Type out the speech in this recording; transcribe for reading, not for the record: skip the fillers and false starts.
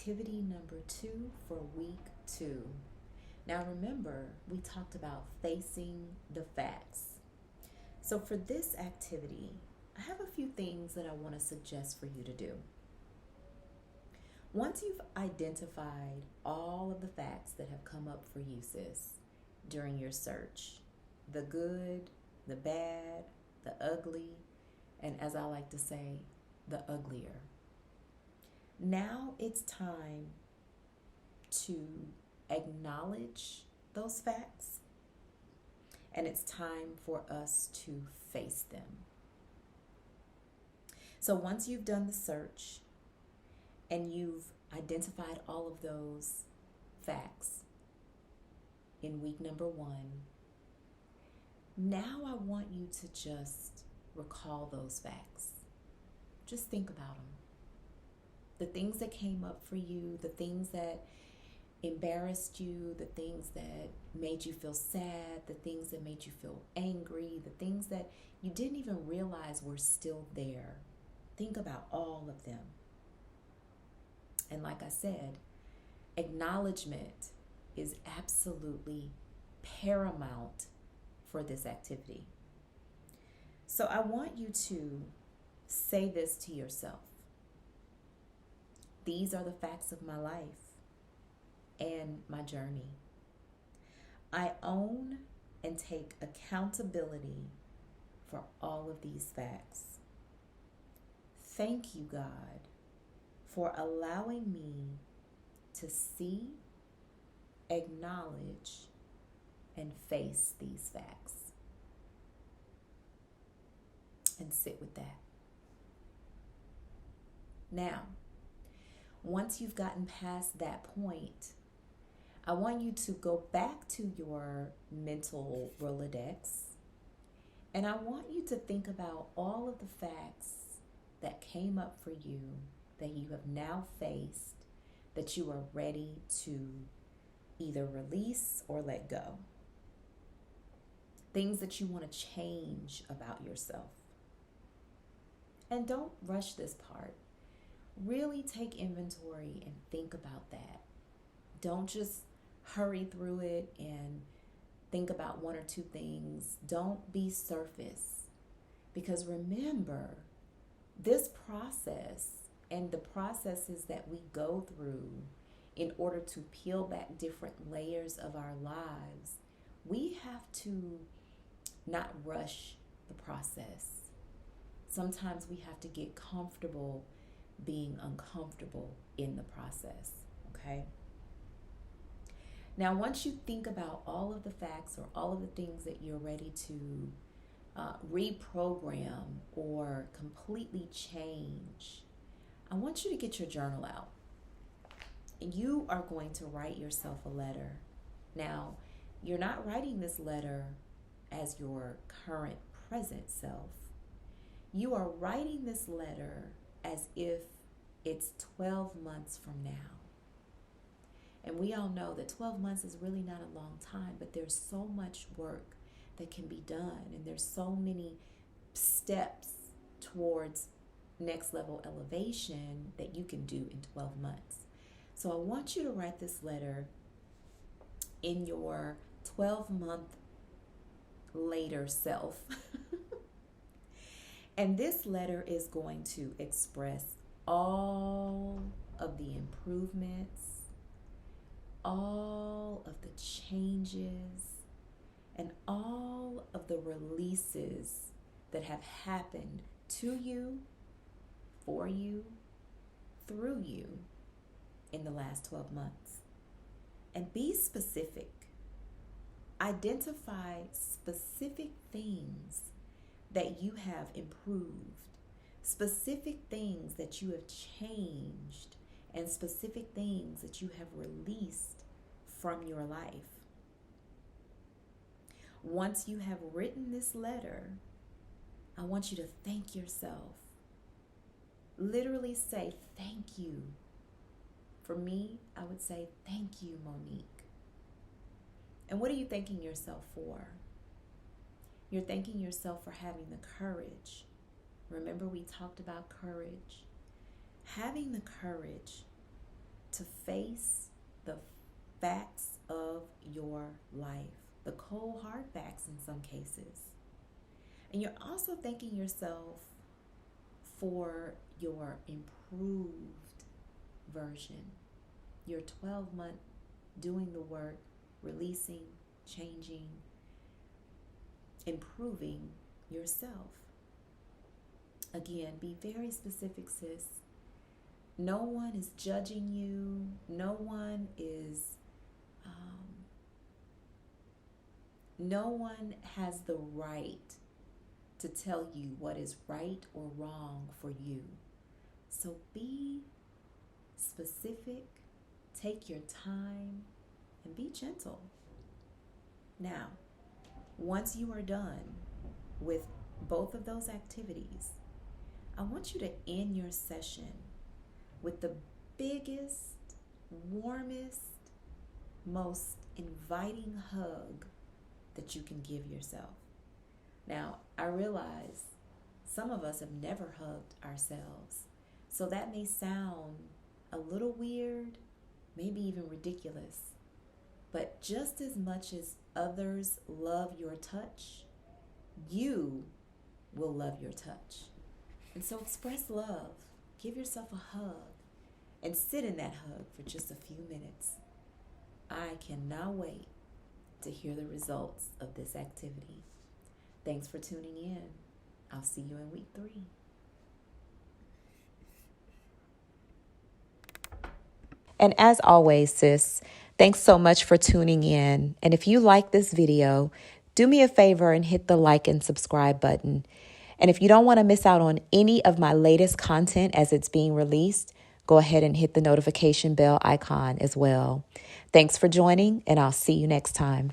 activity number 2 for week 2. Now remember, we talked about facing the facts. So for this activity, I have a few things that I want to suggest for you to do. Once you've identified all of the facts that have come up for you, sis, during your search, the good, the bad, the ugly, and as I like to say, the uglier. Now it's time to acknowledge those facts, and it's time for us to face them. So once you've done the search and you've identified all of those facts in week number 1, now I want you to just recall those facts. Just think about them. The things that came up for you, the things that embarrassed you, the things that made you feel sad, the things that made you feel angry, the things that you didn't even realize were still there. Think about all of them. And like I said, acknowledgement is absolutely paramount for this activity. So I want you to say this to yourself. These are the facts of my life and my journey. I own and take accountability for all of these facts. Thank you, God, for allowing me to see, acknowledge, and face these facts. And sit with that. Now, once you've gotten past that point, I want you to go back to your mental Rolodex, and I want you to think about all of the facts that came up for you that you have now faced, that you are ready to either release or let go. Things that you want to change about yourself. And don't rush this part. Really take inventory and think about that. Don't just hurry through it and think about 1 or 2 things. Don't be surface. Because remember, this process and the processes that we go through in order to peel back different layers of our lives, we have to not rush the process. Sometimes we have to get comfortable being uncomfortable in the process, okay? Now, once you think about all of the facts or all of the things that you're ready to reprogram or completely change, I want you to get your journal out. And you are going to write yourself a letter. Now, you're not writing this letter as your current present self. You are writing this letter as if it's 12 months from now. And we all know that 12 months is really not a long time, but there's so much work that can be done, and there's so many steps towards next level elevation that you can do in 12 months. So I want you to write this letter in your 12-month later self. And this letter is going to express all of the improvements, all of the changes, and all of the releases that have happened to you, for you, through you in the last 12 months. And be specific. Identify specific things that you have improved, specific things that you have changed, and specific things that you have released from your life. Once you have written this letter, I want you to thank yourself. Literally say, thank you. For me, I would say, thank you, Monique. And what are you thanking yourself for? You're thanking yourself for having the courage. Remember, we talked about courage. Having the courage to face the facts of your life, the cold hard facts in some cases. And you're also thanking yourself for your improved version, your 12-month doing the work, releasing, changing, improving yourself. Again, be very specific, sis. No one is judging you. No one has the right to tell you what is right or wrong for you. So be specific, take your time, and be gentle. Now, once you are done with both of those activities, I want you to end your session with the biggest, warmest, most inviting hug that you can give yourself. Now, I realize some of us have never hugged ourselves, so that may sound a little weird, maybe even ridiculous, but just as much as others love your touch, you will love your touch. And so express love, give yourself a hug, and sit in that hug for just a few minutes. I cannot wait to hear the results of this activity. Thanks for tuning in. I'll see you in week 3. And as always, sis, thanks so much for tuning in. And if you like this video, do me a favor and hit the like and subscribe button. And if you don't want to miss out on any of my latest content as it's being released, go ahead and hit the notification bell icon as well. Thanks for joining, and I'll see you next time.